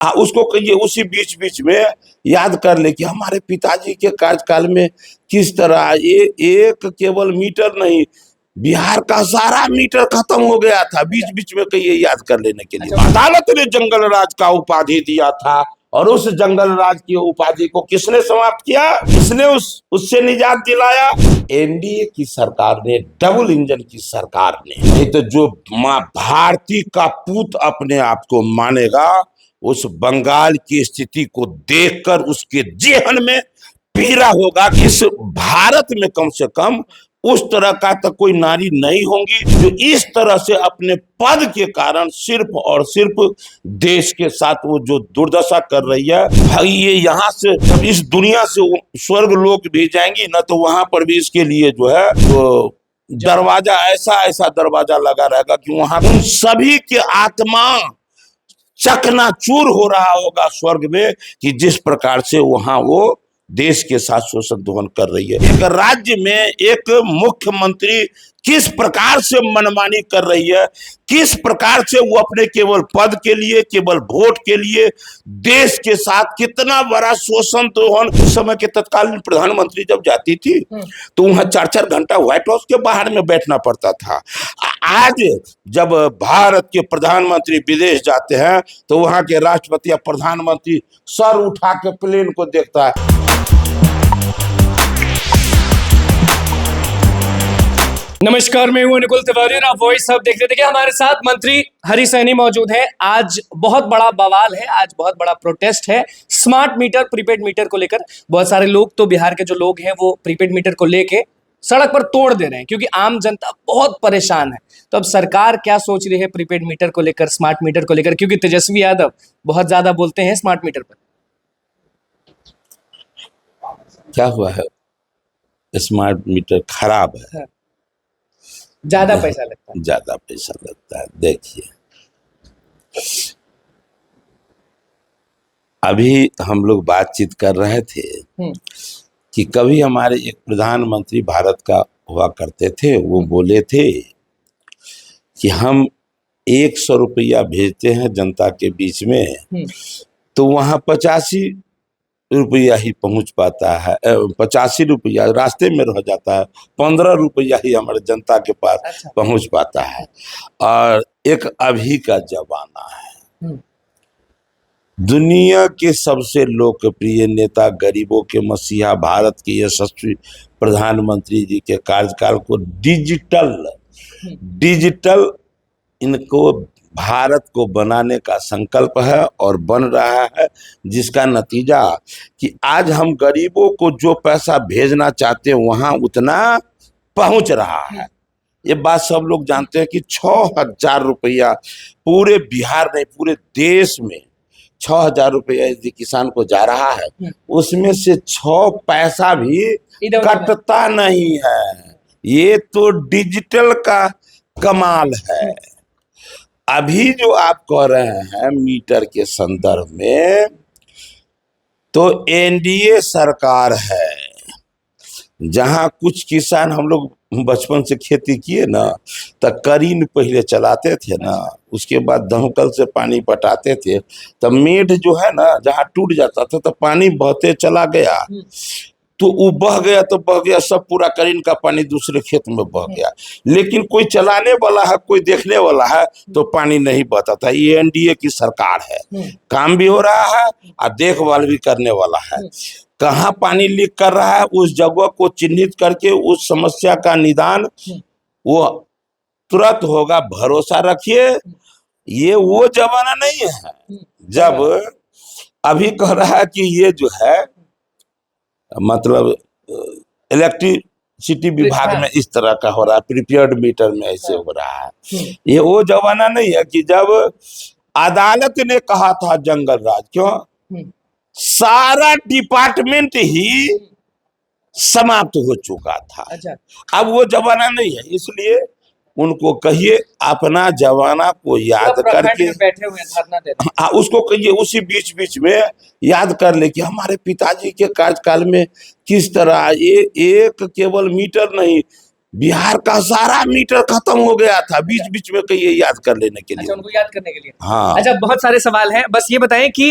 उसको कहिए उसी बीच बीच में याद कर ले कि हमारे पिताजी के कार्यकाल में किस तरह ये एक केवल मीटर नहीं, बिहार का सारा मीटर खत्म हो गया था। बीच बीच में कहिए याद कर लेने के लिए। अदालत ने जंगल राज का उपाधि दिया था, और उस जंगल राज की उपाधि को किसने समाप्त किया? किसने उससे निजात दिलाया? एनडीए की सरकार ने, डबल इंजन की सरकार ने। नहीं तो जो माँ भारती का पूत अपने आप को मानेगा, उस बंगाल की स्थिति को देखकर उसके जेहन में पीड़ा होगा कि इस भारत में कम से कम उस तरह का तो कोई नारी नहीं होंगी जो इस तरह से अपने पद के कारण सिर्फ और सिर्फ देश के साथ वो जो दुर्दशा कर रही है। भाई ये यहाँ से जब इस दुनिया से स्वर्ग लोक भी जाएंगी ना, तो वहां पर भी इसके लिए जो है तो दरवाजा ऐसा दरवाजा लगा रहेगा कि वहां उन सभी के आत्मा चकनाचूर हो रहा होगा स्वर्ग में, कि जिस प्रकार से वहां वो देश के साथ शोषण दोहन कर रही है। एक राज्य में एक मुख्यमंत्री किस प्रकार से मनमानी कर रही है, किस प्रकार से वो अपने केवल पद के लिए, केवल वोट के लिए देश के साथ कितना बड़ा शोषण दोहन। उस समय के तत्कालीन प्रधानमंत्री जब जाती थी तो वहां 4-4 घंटा व्हाइट हाउस के बाहर में बैठना पड़ता था। आज जब भारत के प्रधानमंत्री विदेश जाते हैं तो वहां के राष्ट्रपति या प्रधानमंत्री सर उठा के प्लेन को देखता है। नमस्कार, मैं हूं अनुकुल तिवारी और आप वॉइस अब देख रहे थे। हमारे साथ मंत्री हरी सैनी मौजूद हैं। आज बहुत बड़ा बवाल है, आज बहुत बड़ा प्रोटेस्ट है स्मार्ट मीटर, प्रीपेड मीटर को लेकर। बहुत सारे लोग, तो बिहार के जो लोग हैं वो प्रीपेड मीटर को लेके सड़क पर तोड़ दे रहे हैं क्योंकि आम जनता बहुत परेशान है। तो अब सरकार क्या सोच रही है प्रीपेड मीटर को लेकर, स्मार्ट मीटर को लेकर, क्योंकि तेजस्वी यादव बहुत ज्यादा बोलते हैं स्मार्ट मीटर पर। क्या हुआ है? स्मार्ट मीटर खराब है। हाँ। ज्यादा पैसा लगता है। ज्यादा पैसा लगता है। देखिए, अभी हम लोग बातचीत कर रहे थे कि कभी हमारे एक प्रधानमंत्री भारत का हुआ करते थे, वो बोले थे कि हम 100 रुपया भेजते हैं जनता के बीच में तो वहां 85 रुपया ही पहुंच पाता है, 85 रुपया रास्ते में रह जाता है, 15 रुपया ही हमारे जनता के पास पहुंच पाता है। और एक अभी का जमाना है, दुनिया के सबसे लोकप्रिय नेता, गरीबों के मसीहा, भारत के यशस्वी प्रधानमंत्री जी के कार्यकाल को डिजिटल इनको भारत को बनाने का संकल्प है और बन रहा है, जिसका नतीजा कि आज हम गरीबों को जो पैसा भेजना चाहते हैं वहां उतना पहुंच रहा है। ये बात सब लोग जानते हैं कि 6000 रुपया पूरे बिहार नहीं पूरे देश में 6000 रुपया यदि किसान को जा रहा है, उसमें से 6 पैसा भी कटता नहीं है। ये तो डिजिटल का कमाल है। अभी जो आप कह रहे हैं मीटर के संदर्भ में, तो एनडीए सरकार है, जहां कुछ किसान, हम लोग बचपन से खेती किए ना, तो करीन पहले चलाते थे ना, उसके बाद दमकल से पानी पटाते थे, तो मेढ़ जो है ना जहां टूट जाता था तो पानी बहते चला गया, तो वो बह गया तो बह गया, सब पूरा करीन का पानी दूसरे खेत में बह गया। लेकिन कोई चलाने वाला है, कोई देखने वाला है तो पानी नहीं बहता था। ये एनडीए की सरकार है, काम भी हो रहा है और देखभाल भी करने वाला है। कहाँ पानी लीक कर रहा है उस जगह को चिन्हित करके उस समस्या का निदान वो तुरंत होगा, भरोसा रखिए। ये वो जमाना नहीं है जब अभी कह रहा है कि ये जो है मतलब इलेक्ट्रिसिटी विभाग में इस तरह का हो रहा है, प्रीपेड मीटर में ऐसे हो रहा है। ये वो जमाना नहीं है कि जब अदालत ने कहा था जंगल राज, क्यों सारा डिपार्टमेंट ही समाप्त हो चुका था। अब वो जमाना नहीं है, इसलिए उनको कहिए अपना जमाना को याद करके बैठे हुए धरना देते। उसको कहिए उसी बीच बीच में याद कर ले कि हमारे पिताजी के कार्यकाल में किस तरह ये एक केवल मीटर नहीं, बिहार का सारा मीटर खत्म हो गया था, बीच बीच में कहिए याद कर लेने के लिए। अच्छा, उनको याद करने के लिए। हाँ। अच्छा, बहुत सारे सवाल हैं, बस ये बताएं कि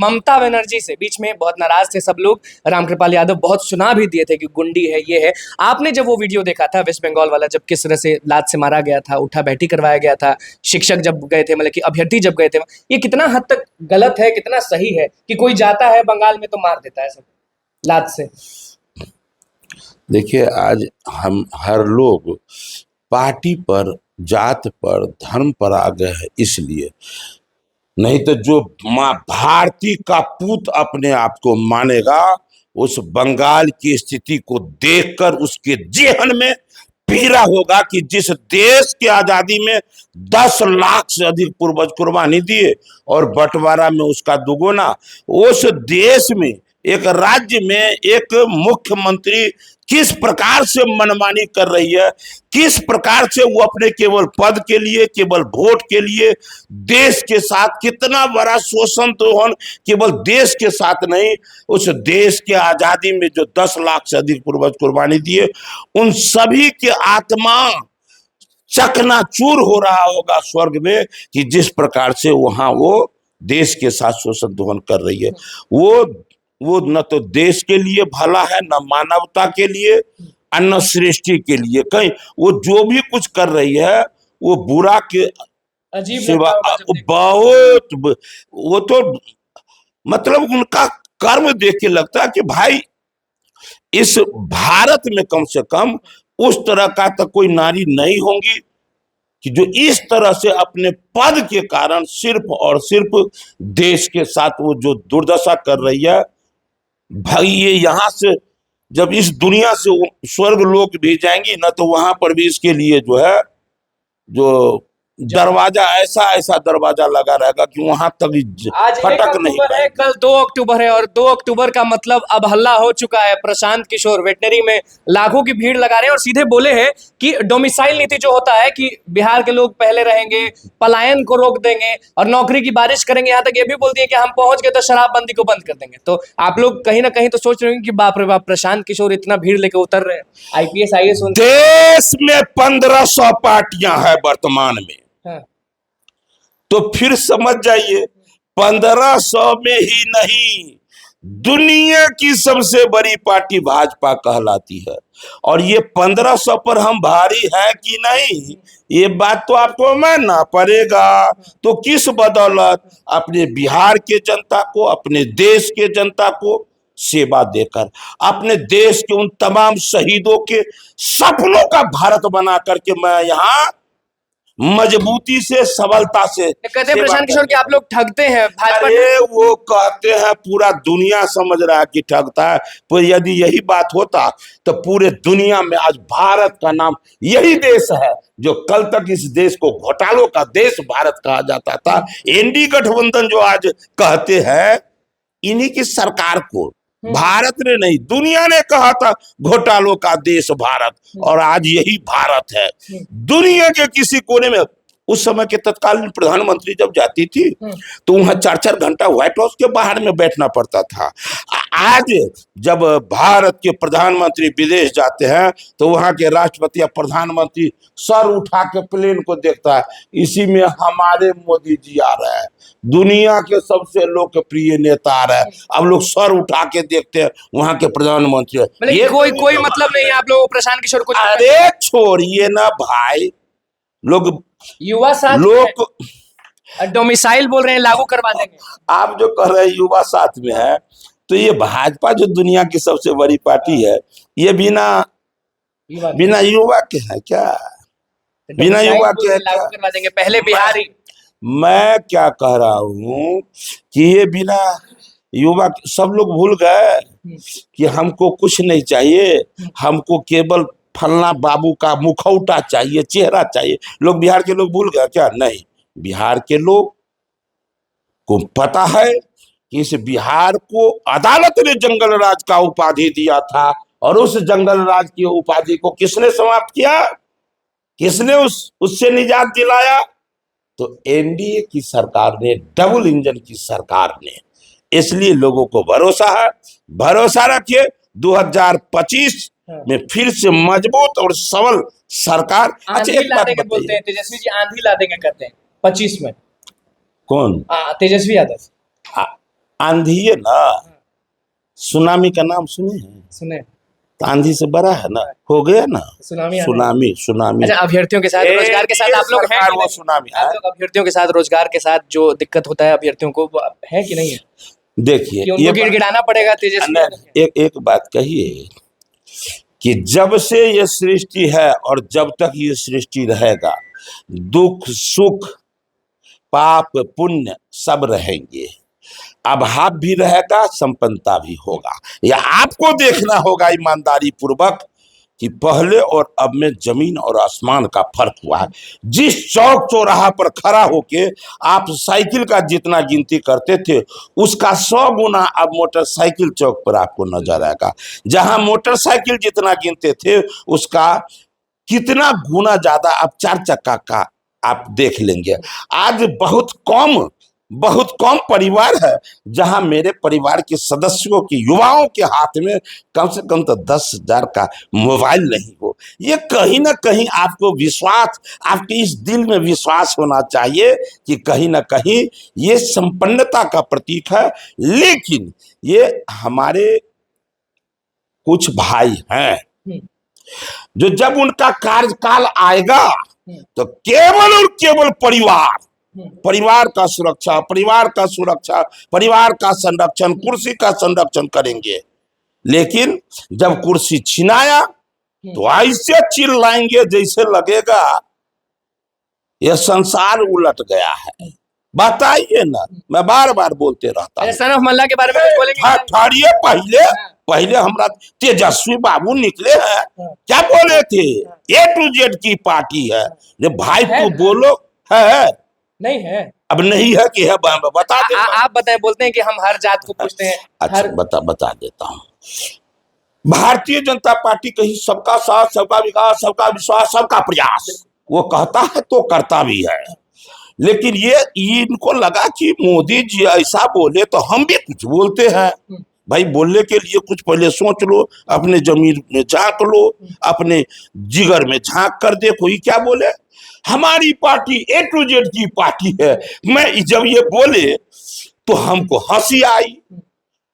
ममता बनर्जी से बीच में बहुत नाराज थे सब लोग। रामकृपाल यादव बहुत सुना भी दिए थे कि गुंडी है, ये है। आपने जब वो वीडियो देखा था वेस्ट बंगाल वाला, जब किस तरह से लात से मारा गया था, उठा बैठी करवाया गया था, शिक्षक जब गए थे, मतलब कि अभ्यर्थी जब गए थे, ये कितना हद तक गलत है, कितना सही है कि कोई जाता है बंगाल में तो मार देता है सब लात से? देखिए, आज हम हर लोग पार्टी पर, जात पर, धर्म पर आ गए हैं, इसलिए। नहीं तो जो माँ भारती का पूत अपने आप को मानेगा, उस बंगाल की स्थिति को देखकर उसके जेहन में पीड़ा होगा कि जिस देश की आजादी में 10 लाख से अधिक पूर्वज कुर्बानी दिए और बंटवारा में उसका दुगुना, उस देश में, एक राज्य में एक मुख्यमंत्री किस प्रकार से मनमानी कर रही है, किस प्रकार से वो अपने केवल पद के लिए, केवल वोट के लिए देश के साथ कितना बड़ा शोषण दोहन, केवल देश के साथ नहीं, उस देश के आजादी में जो 10 लाख से अधिक पूर्वज कुर्बानी दिए, उन सभी के आत्मा चकनाचूर हो रहा होगा स्वर्ग में कि जिस प्रकार से वहां वो देश के साथ शोषण दोहन कर रही है। वो न तो देश के लिए भला है, न मानवता के लिए, न सृष्टि के लिए। कहीं वो जो भी कुछ कर रही है वो बुरा के अजीब सिवा लगता होगा जब देखते बहुत, वो तो मतलब उनका कर्म देख के लगता है कि भाई इस भारत में कम से कम उस तरह का तो कोई नारी नहीं होंगी कि जो इस तरह से अपने पद के कारण सिर्फ और सिर्फ देश के साथ वो जो दुर्दशा कर रही है। भाई ये यहाँ से जब इस दुनिया से वो स्वर्ग लोक भी जाएंगी ना, तो वहां पर भी इसके लिए जो है, जो दरवाजा ऐसा दरवाजा लगा रहेगा कि वहां तक आज 1 फटक नहीं अक्टूबर है, पाएगी। कल 2 अक्टूबर है, और 2 अक्टूबर का मतलब अब हल्ला हो चुका है। प्रशांत किशोर वेटनरी में लाखों की भीड़ लगा रहे हैं और सीधे बोले हैं कि डोमिसाइल नीति जो होता है कि बिहार के लोग पहले रहेंगे, पलायन को रोक देंगे और नौकरी की बारिश करेंगे। यहाँ तक ये भी बोल दिए कि हम पहुंच गए तो शराबबंदी को बंद कर देंगे। तो आप लोग कहीं ना कहीं तो सोच रहे होंगे कि बाप रे बाप, प्रशांत किशोर इतना भीड़ लेके उतर रहे हैं। IPS IAS देश में 1500 पार्टियां हैं वर्तमान में, हाँ। तो फिर समझ जाइए 1500 में ही नहीं, दुनिया की सबसे बड़ी पार्टी भाजपा कहलाती है। और ये 1500 पर हम भारी है कि नहीं, ये बात तो आपको मानना पड़ेगा। तो किस बदौलत? अपने बिहार के जनता को, अपने देश के जनता को सेवा देकर, अपने देश के उन तमाम शहीदों के सपनों का भारत बना करके मैं यहाँ मजबूती से, सबलता से कहते हैं प्रशांत किशोर कि आप लोग ठगते हैं भाजपा। अरे वो कहते हैं, पूरा दुनिया समझ रहा है कि ठगता है। तो यदि यही बात होता तो पूरे दुनिया में आज भारत का नाम, यही देश है जो कल तक इस देश को घोटालों का देश भारत कहा जाता था। एनडी गठबंधन जो आज कहते हैं, इन्हीं की सरकार को भारत ने नहीं, दुनिया ने कहा था घोटालों का देश भारत, और आज यही भारत है। दुनिया के किसी कोने में उस समय के तत्कालीन प्रधानमंत्री जब जाती थी तो वहां 4-4 घंटा व्हाइट हाउस के बाहर में बैठना पड़ता था। आज जब भारत के प्रधानमंत्री विदेश जाते हैं तो वहां के राष्ट्रपति या प्रधानमंत्री सर उठा के प्लेन को देखता है। इसी में हमारे मोदी जी आ रहे हैं, दुनिया के सबसे लोकप्रिय नेता आ रहे हैं। अब लोग सर उठा के देखते हैं वहां के प्रधानमंत्री। ये कोई मतलब नहीं है आप लोग प्रशांत किशोर को। अरे छोड़िए ना भाई, लोग युवा साथ लोग डोमिसाइल बोल रहे हैं लागू करवा देंगे। आप जो कह रहे हैं युवा साथ में है, तो ये भाजपा जो दुनिया की सबसे बड़ी पार्टी है, ये बिना युवा के है क्या? बिना युवा के है लागू करवा देंगे पहले बिहार ही। मैं क्या कह रहा हूँ कि ये बिना युवा, सब लोग भूल गए कि हमको कुछ नहीं चाहिए, हमको केवल फलना बाबू का मुखौटा चाहिए, चेहरा चाहिए। लोग, बिहार के लोग भूल गए क्या? नहीं, बिहार के लोग को पता है कि इस बिहार को अदालत ने जंगल राज का उपाधि दिया था, और उस जंगल राज की उपाधि को किसने समाप्त किया, किसने उससे निजात दिलाया? तो एनडीए की सरकार ने, डबल इंजन की सरकार ने। इसलिए लोगों को भरोसा है, भरोसा रखिए 2025 में फिर से मजबूत और सबल सरकार। अच्छा आंधी एक ला बात देंगे बोलते बताइए, हैं तेजस्वी जी, आंधी ला देंगे कहते हैं 25 में। कौन तेजस्वी यादव। आंधी है ना, सुनामी का नाम सुने हैं? सुने। तो आंधी से बड़ा है ना, हो गया ना सुनामी आ रहा है। सुनामी। सुनामी अच्छा, अभ्यर्थियों के साथ रोजगार के साथ आप लोग हैं सरकार कि वो नहीं? सुनामी आप है। लोग अभ्यर्थियों के साथ रोजगार के साथ जो दिक्कत होता है अभ्यर्थियों को, वो है कि नहीं है? देखिए कि उनको गिड़गिड़ाना पड़ेगा तेजस्वी यादव के? एक बात कहिए कि जब से ये सृष्टि है और जब तक ये सृष्टि रहेगा, दुख सुख पाप पुण्य सब रहेंगे, अभाव भी रहेगा, संपन्नता भी होगा। या आपको देखना होगा ईमानदारी पूर्वक कि पहले और अब में जमीन और आसमान का फर्क हुआ है। जिस चौक चौराहा पर खड़ा होके आप साइकिल का जितना गिनती करते थे, उसका 100 गुना अब मोटरसाइकिल चौक पर आपको नजर आएगा। जहां मोटरसाइकिल जितना गिनते थे, उसका कितना गुना ज्यादा अब 4 चक्का का आप देख लेंगे। आज बहुत कम परिवार है जहां मेरे परिवार के सदस्यों के युवाओं के हाथ में कम से कम तो 10,000 का मोबाइल नहीं हो। ये कहीं ना कहीं आपको विश्वास, आपके इस दिल में विश्वास होना चाहिए कि कहीं ना कहीं ये संपन्नता का प्रतीक है। लेकिन ये हमारे कुछ भाई हैं जो जब उनका कार्यकाल आएगा तो केवल और केवल परिवार का सुरक्षा, परिवार का संरक्षण, कुर्सी का संरक्षण करेंगे। लेकिन जब कुर्सी छिनाया तो ऐसे चिल्लाएंगे जैसे लगेगा यह संसार उलट गया है। बताइए ना, मैं बार बार बोलते रहता हूँ। सन ऑफ मल्ला के बारे में कुछ बोलेंगे? ठहरिए, पहले हमरा तेजस्वी बाबू निकले हैं, क्या बोले थे? A to Z की पार्टी है। भाई तू बोलो, है नहीं है? अब नहीं है कि है, बता दे। आप बताए, बोलते हैं कि हम हर जात को पूछते हैं। अच्छा बता देता हूँ। भारतीय जनता पार्टी कहीं सबका साथ, सबका विकास, सबका विश्वास, सबका प्रयास वो कहता है तो करता भी है। लेकिन ये इनको लगा कि मोदी जी ऐसा बोले तो हम भी कुछ बोलते हैं। भाई बोलने के लिए कुछ पहले सोच लो, अपने जमीन में झांक लो, अपने जिगर में झांक कर देखो ये क्या बोले। हमारी पार्टी A to Z की पार्टी है। मैं जब ये बोले तो हमको हंसी आई,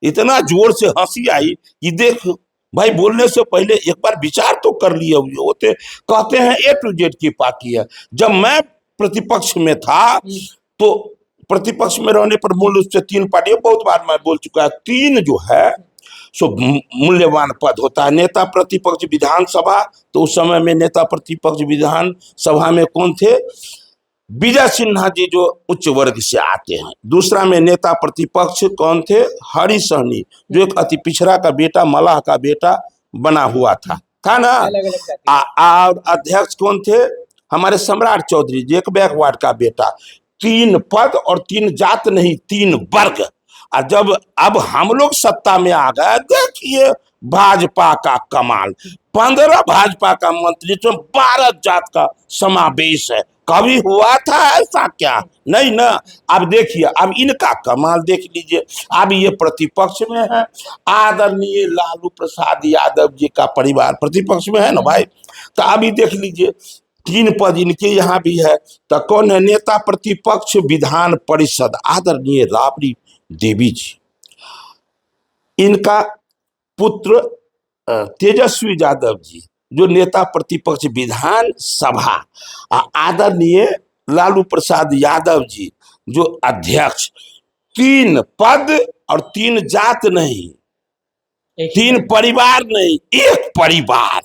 इतना जोर से हंसी आई कि देख भाई, बोलने से पहले एक बार विचार तो कर लिए होते। कहते हैं A to Z की पार्टी है। जब मैं प्रतिपक्ष में था तो प्रतिपक्ष में रहने पर मूल रूप से 3 पार्टियां, बहुत बार मैं बोल चुका है, 3 जो है सो मूल्यवान पद होता है। नेता प्रतिपक्ष विधानसभा, तो उस समय में नेता प्रतिपक्ष विधानसभा में कौन थे? विजय सिन्हा जी जो उच्च वर्ग से आते हैं। दूसरा में नेता प्रतिपक्ष कौन थे? हरि सहनी, जो एक अति पिछड़ा का बेटा, मलाह का बेटा बना हुआ था ना। और अध्यक्ष कौन थे? हमारे सम्राट चौधरी जी, एक बैकवर्ड का बेटा। 3 पद और 3 जात नहीं, 3 वर्ग। और जब अब हम लोग सत्ता में आ गए, देखिए भाजपा का कमाल, 15 भाजपा का मंत्री तो 12 जात का समावेश है। कभी हुआ था ऐसा क्या? नहीं ना। अब देखिए, अब इनका कमाल देख लीजिए। अब ये प्रतिपक्ष में है, आदरणीय लालू प्रसाद यादव जी का परिवार प्रतिपक्ष में है ना भाई। तो अभी देख लीजिए 3 पद इनके यहाँ भी है। तो कौन है? नेता प्रतिपक्ष विधान परिषद, आदरणीय राबड़ी देवी जी। इनका पुत्र तेजस्वी यादव जी जो नेता प्रतिपक्ष विधान सभा, आदरणीय लालू प्रसाद यादव जी जो अध्यक्ष। 3 पद और 3 जात नहीं, 3 परिवार नहीं, एक परिवार।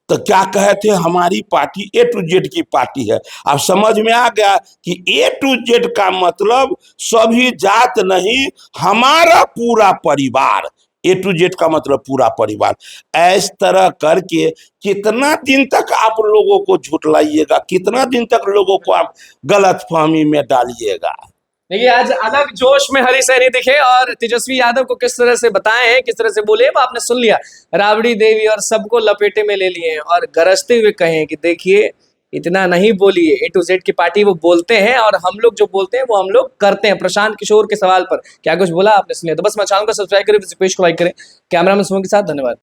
तो क्या कहे थे? हमारी पार्टी A to Z की पार्टी है। अब समझ में आ गया कि A to Z का मतलब सभी जात नहीं, हमारा पूरा परिवार। A to Z का मतलब पूरा परिवार। इस तरह करके कितना दिन तक आप लोगों को झुठलाइएगा, कितना दिन तक लोगों को आप गलतफहमी में डालिएगा। देखिए, आज अलग जोश में हरी सहनी दिखे और तेजस्वी यादव को किस तरह से बताए हैं, किस तरह से बोले, वो आपने सुन लिया। राबड़ी देवी और सबको लपेटे में ले लिए हैं और गरजते हुए कहे कि देखिए इतना नहीं बोलिए। A to Z की पार्टी वो बोलते हैं और हम लोग जो बोलते हैं वो हम लोग करते हैं। प्रशांत किशोर के सवाल पर क्या कुछ बोला आपने, सुनिए। तो बस मैं चाहूंगा सब्सक्राइब करें, पेज को लाइक करें। कैमरा मैन सुमन के साथ, धन्यवाद।